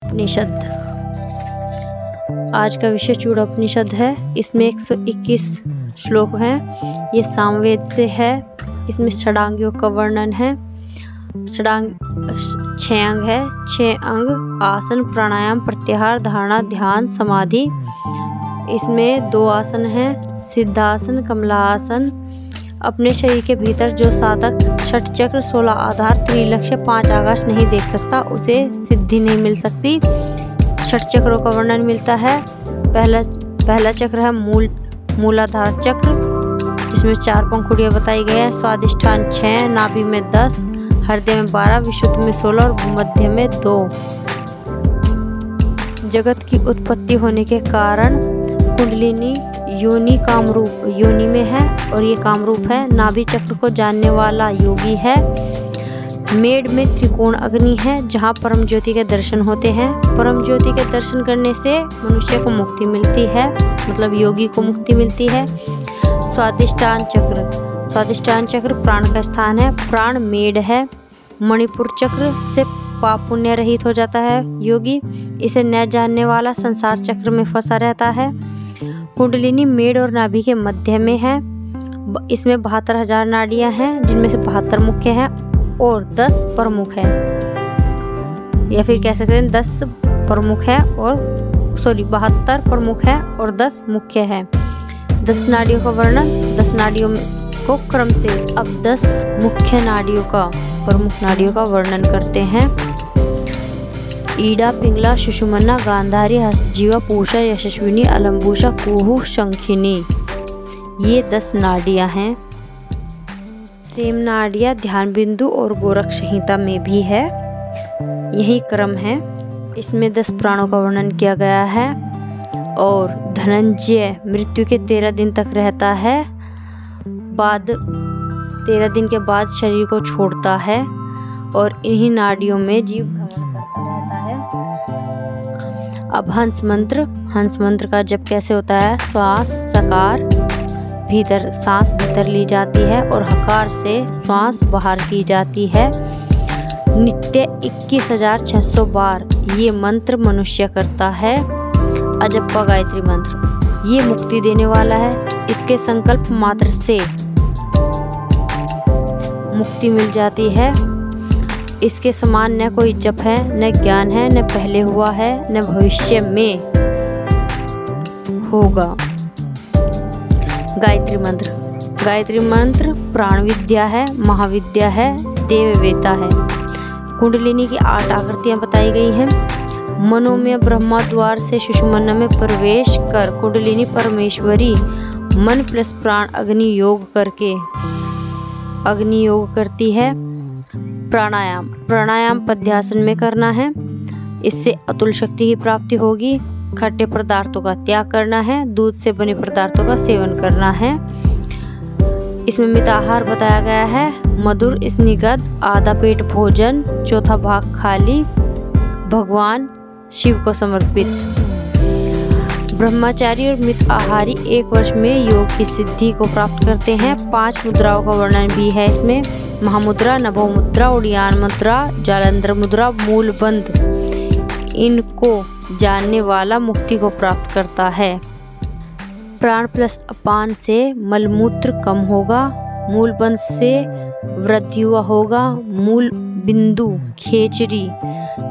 उपनिषद। आज का विषय चूड़ोपनिषद है। इसमें 121 श्लोक हैं। ये सामवेद से है। इसमें षडांग योग का वर्णन है। षडांग 6 अंग है। 6 अंग आसन, प्राणायाम, प्रत्याहार, धारणा, ध्यान, समाधि। इसमें 2 आसन हैं, सिद्धासन, कमलासन। अपने शरीर के भीतर जो साधक षट चक्र, 16 आधार, त्रिलक्ष्य, 5 आकाश नहीं देख सकता, उसे सिद्धि नहीं मिल सकती। षट चक्रों का वर्णन मिलता है। पहला चक्र है मूलाधार चक्र, जिसमें 4 पंखुड़ियाँ बताई गई है। स्वादिष्ठान 6, नाभि में 10, हृदय में 12, विशुद्ध में 16 और भूमध्य में 2। जगत की उत्पत्ति होने के कारण कुंडलिनी योनि कामरूप योनि में है और ये कामरूप है। नाभि चक्र को जानने वाला योगी है। मेड में त्रिकोण अग्नि है, जहाँ परम ज्योति के दर्शन होते हैं। परम ज्योति के दर्शन करने से मनुष्य को मुक्ति मिलती है, मतलब योगी को मुक्ति मिलती है। स्वादिष्ठान चक्र प्राण का स्थान है। प्राण मेड है। मणिपुर चक्र से पाप पुण्य रहित हो जाता है योगी। इसे न जानने वाला संसार चक्र में फंसा रहता है। कुंडलिनी मेड और नाभि के मध्य में है। इसमें 72,000 नाड़ियाँ हैं, जिनमें से 72 मुख्य हैं और 10 प्रमुख है, या फिर कह सकते हैं 10 प्रमुख है और 72 प्रमुख है और 10 मुख्य है। 10 नाड़ियों का वर्णन, 10 नाड़ियों को क्रम से अब 10 मुख्य नाड़ियों का, प्रमुख नाड़ियों का वर्णन करते हैं। ईड़ा, पिंगला, सुषुम्ना, गांधारी, हस्तजीवा, पूषा, यशस्विनी, अलंबुषा, कुहू, शंखिनी। ये 10 नाड़ियाँ हैं। सेम नाड़ियाँ ध्यान बिंदु और गोरख संहिता में भी है। यही क्रम है। इसमें 10 प्राणों का वर्णन किया गया है। और धनंजय मृत्यु के 13 दिन तक रहता है। 13 दिन के बाद शरीर को छोड़ता है और इन्हीं नाड़ियों में जीव भ्रमण करता रहता है। अब हंस मंत्र का जप कैसे होता है? श्वास सकार भीतर, सांस भीतर ली जाती है और हकार से श्वास बाहर की जाती है। नित्य 21,600 बार ये मंत्र मनुष्य करता है। अजप्पा गायत्री मंत्र ये मुक्ति देने वाला है। इसके संकल्प मात्र से मुक्ति मिल जाती है। इसके समान न कोई जप है, न ज्ञान है, न पहले हुआ है, न भविष्य में होगा। गायत्री मंत्र प्राण विद्या है, महाविद्या है, देववेता है। कुंडलिनी की 8 आकृतियां बताई गई हैं। मनोमय ब्रह्मा द्वार से सुषुम्ना में प्रवेश कर कुंडलिनी परमेश्वरी मन प्लस प्राण अग्नि योग करती है। प्राणायाम पद्यासन में करना है। इससे अतुल शक्ति की प्राप्ति होगी। खट्टे पदार्थों का त्याग करना है। दूध से बने पदार्थों का सेवन करना है। इसमें मिताहार बताया गया है। मधुर स्निग्ध आधा पेट भोजन, चौथा भाग खाली, भगवान शिव को समर्पित। ब्रह्मचारी और मित आहारी 1 वर्ष में योग की सिद्धि को प्राप्त करते हैं। 5 मुद्राओं का वर्णन भी है इसमें। महामुद्रा, नभो मुद्रा, उड़ियान मुद्रा, जालंधर मुद्रा, मूल बंध। इनको जानने वाला मुक्ति को प्राप्त करता है। प्राण प्लस अपान से मलमूत्र कम होगा। मूल बंध से वृद्धि होगा। मूल बिंदु खेचरी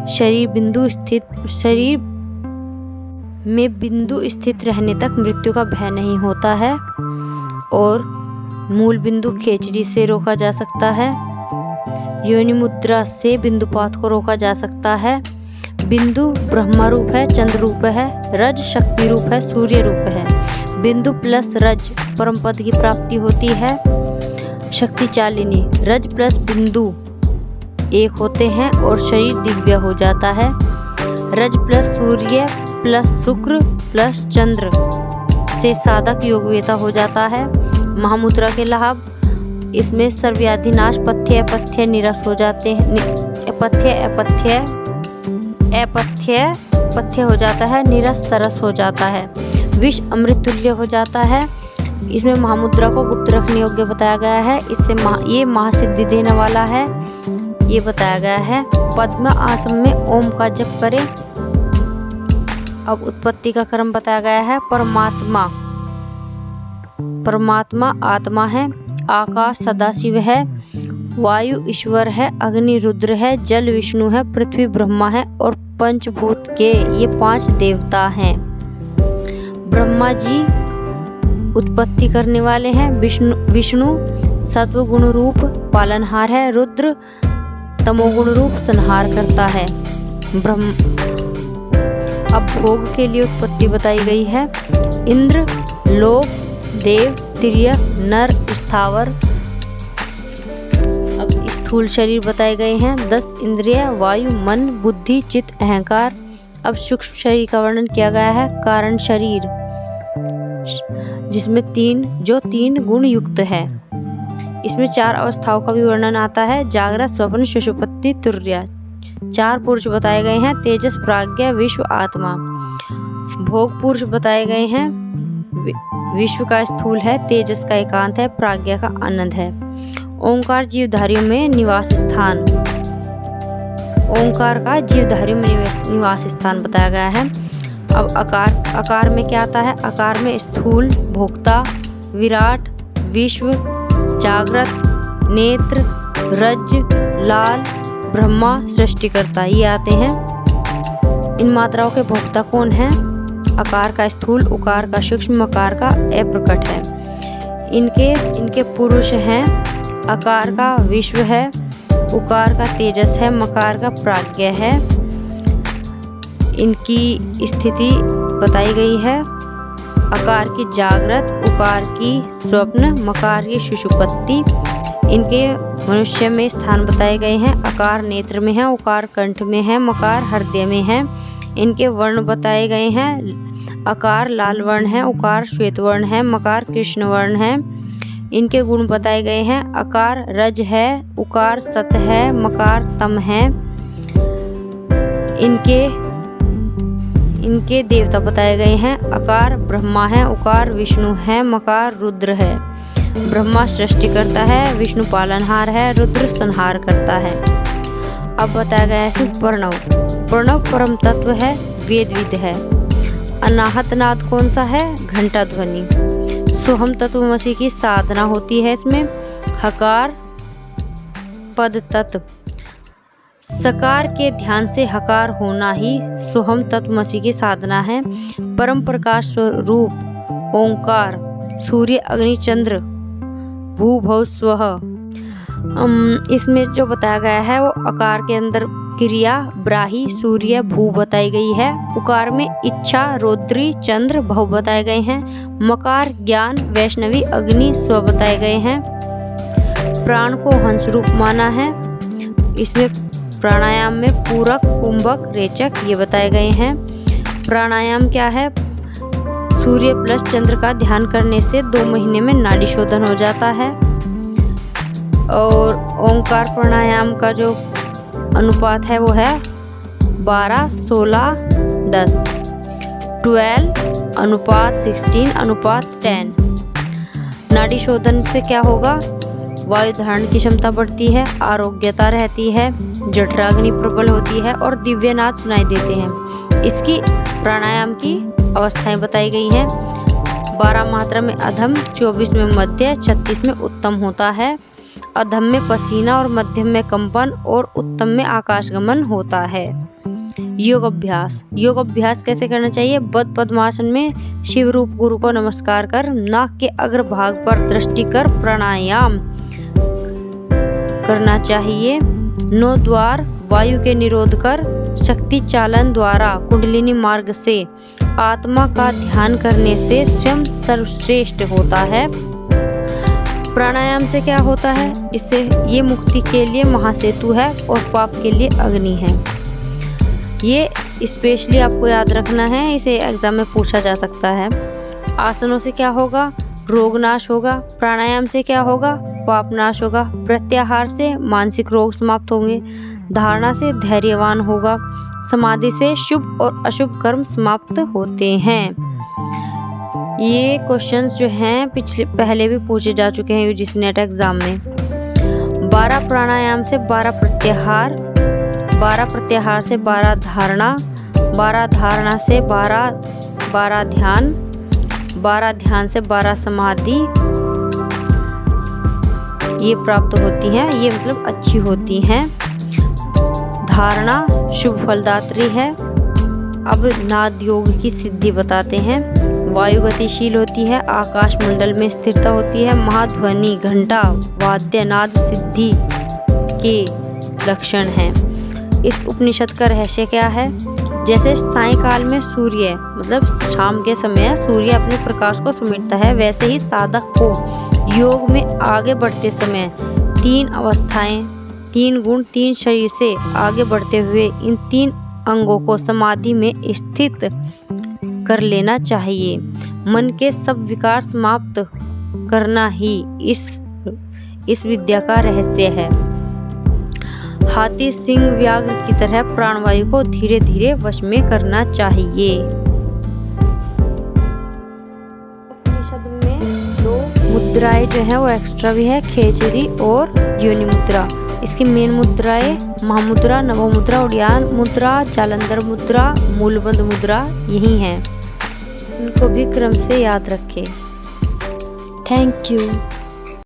शरीर में बिंदु स्थित रहने तक मृत्यु का भय नहीं होता है और मूल बिंदु खेचरी से रोका जा सकता है। योनि मुद्रा से बिंदुपात को रोका जा सकता है। बिंदु ब्रह्मा रूप है, चंद्र रूप है, रज शक्ति रूप है, सूर्य रूप है। बिंदु प्लस रज परम पद की प्राप्ति होती है। शक्ति चालिनी रज प्लस बिंदु एक होते हैं और शरीर दिव्य हो जाता है। रज प्लस सूर्य प्लस शुक्र प्लस चंद्र से साधक योगवेता हो जाता है। महामुद्रा के लाभ, इसमें सर्वव्याधिनाश, पथ्य निरस हो जाते हैं। पथ्य हो जाता है, निरस सरस हो जाता है, विष अमृत तुल्य हो जाता है। इसमें महामुद्रा को गुप्त रखने योग्य बताया गया है। इससे ये महासिद्धि देने वाला है, ये बताया गया है। पद्म आसन में ओम का जप करें। अब उत्पत्ति का क्रम बताया गया है। परमात्मा आत्मा है, आकाश सदाशिव है, वायु ईश्वर है, अग्नि रुद्र है, जल विष्णु है, पृथ्वी ब्रह्मा है और पंचभूत के ये 5 देवता हैं। ब्रह्मा जी उत्पत्ति करने वाले हैं, विष्णु सत्वगुण रूप पालनहार है, रुद्र तमोगुण रूप संहार करता है। अब भोग के लिए उत्पत्ति बताई गई है। इंद्र, लोक, देव, तिर्यक, नर, स्थावर। अब स्थूल शरीर बताए गए हैं। 10 इंद्रिय, वायु, मन, बुद्धि, चित्त, अहंकार। अब सूक्ष्म शरीर का वर्णन किया गया है। कारण शरीर जिसमें 3 गुण युक्त है। इसमें 4 अवस्थाओं का भी वर्णन आता है। जागृत, स्वप्न, सुषुप्ति, तुर्य। 4 पुरुष बताए गए हैं। तेजस, प्राज्ञा, विश्व, आत्मा। भोग पुरुष बताए गए हैं। विश्व का स्थूल है, तेजस का एकांत है, प्राज्ञा का आनंद है। ओंकार जीवधारियों में निवास स्थान। ओंकार का जीवधारियों में निवास स्थान बताया गया है। अब आकार में क्या आता है? आकार में स्थूल, भोक्ता, विराट, विश्व, जागृत, नेत्र, रज, लाल, ब्रह्मा, सृष्टिकर्ता ये आते हैं। इन मात्राओं के भोक्ता कौन हैं? आकार का स्थूल, उकार का सूक्ष्म, मकार का अप्रकट है। इनके पुरुष हैं। आकार का विश्व है, उकार का तेजस है, मकार का प्राज्ञा है। इनकी स्थिति बताई गई है। आकार की जागृत, उकार की स्वप्न, मकार की सुषुप्ति। इनके मनुष्य में स्थान बताए गए हैं। आकार नेत्र में है, उकार कंठ में है, मकार हृदय में है। इनके वर्ण बताए गए हैं। आकार लाल वर्ण है, उकार श्वेत वर्ण है, मकार कृष्ण वर्ण है। इनके गुण बताए गए हैं। आकार रज है, उकार सत है, मकार तम है। इनके देवता बताए गए हैं। आकार ब्रह्मा है, उकार विष्णु है, मकार रुद्र है। ब्रह्मा सृष्टि करता है, विष्णु पालनहार है, रुद्र संहार करता है। अब बताया गया है प्रणव। प्रणव परम तत्व है, वेद विद है। अनाहत नाद कौन सा है? घंटा ध्वनि। सोहम तत्वमसी की साधना होती है इसमें। हकार पद तत्व। सकार के ध्यान से हकार होना ही सोहम तत्वमसी की साधना है। परम प्रकाश स्वरूप ओंकार, सूर्य, अग्नि, चंद्र, भू भव स्वः। इसमें जो बताया गया है वो आकार के अंदर क्रिया ब्राही, सूर्य, भू बताई गई है। उकार में इच्छा, रौद्री, चंद्र, भव बताए गए हैं। मकार ज्ञान, वैष्णवी, अग्नि, स्व बताए गए हैं। प्राण को हंस रूप माना है। इसमें प्राणायाम में पूरक, कुंभक, रेचक ये बताए गए हैं। प्राणायाम क्या है? सूर्य प्लस चंद्र का ध्यान करने से 2 महीने में नाड़ी शोधन हो जाता है। और ओंकार प्राणायाम का जो अनुपात है वो है 12, 16, 10, 12 अनुपात 16 अनुपात 10। नाड़ी शोधन से क्या होगा? वायु धारण की क्षमता बढ़ती है, आरोग्यता रहती है, जठराग्नि प्रबल होती है और दिव्यनाद सुनाई देते हैं। इसकी प्राणायाम की अवस्थाएं बताई गई हैं। 12 मात्रा में अधम, 24 में मध्य, 36 में उत्तम होता है। अधम में पसीना और मध्यम में कंपन और उत्तम में आकाशगमन होता है। योग अभ्यास कैसे करना चाहिए? बद्ध पद्मासन में शिव रूप गुरु को नमस्कार कर नाक के अग्रभाग पर दृष्टि कर प्राणायाम करना चाहिए। 9 द्वार वायु के निरोध कर शक्ति चालन द्वारा कुंडलिनी मार्ग से आत्मा का ध्यान करने से स्वयं सर्वश्रेष्ठ होता है। प्राणायाम से क्या होता है? इससे ये मुक्ति के लिए महासेतु है और पाप के लिए अग्नि है। ये स्पेशली आपको याद रखना है, इसे एग्जाम में पूछा जा सकता है। आसनों से क्या होगा? रोग नाश होगा। प्राणायाम से क्या होगा? पाप नाश होगा। प्रत्याहार से मानसिक रोग समाप्त होंगे। धारणा से धैर्यवान होगा। समाधि से शुभ और अशुभ कर्म समाप्त होते हैं। ये क्वेश्चंस जो हैं पहले भी पूछे जा चुके हैं यूजीसी नेट एग्जाम में। 12 प्राणायाम से 12 प्रत्याहार, 12 प्रत्याहार से 12 धारणा, 12 धारणा से 12 ध्यान, 12 ध्यान से 12 समाधि ये प्राप्त होती हैं, ये मतलब अच्छी होती हैं। धारणा शुभ फलदात्री है। अब नाद योग की सिद्धि बताते हैं। वायु गतिशील होती है, आकाश मंडल में स्थिरता होती है, महाध्वनि घंटा वाद्य नाद सिद्धि के लक्षण हैं। इस उपनिषद का रहस्य क्या है? जैसे सायंकाल में सूर्य मतलब शाम के समय सूर्य अपने प्रकाश को समेटता है, वैसे ही साधक को योग में आगे बढ़ते समय 3 अवस्थाएं, 3 गुण, 3 शरीर से आगे बढ़ते हुए इन 3 अंगों को समाधि में स्थित कर लेना चाहिए। मन के सब विकार समाप्त करना ही इस विद्या का रहस्य है। हाथी सिंह व्याघ्र की तरह प्राणवायु को धीरे धीरे वश में करना चाहिए। उपनिषद में 2 मुद्राएं जो है वो एक्स्ट्रा भी है, खेचरी और योनि मुद्रा। इसकी मेन मुद्राएं महामुद्रा, नवमुद्रा, उड़ियान मुद्रा, जालंधर मुद्रा, मूलबंध मुद्रा यही हैं। इनको भी क्रम से याद रखें। Thank you.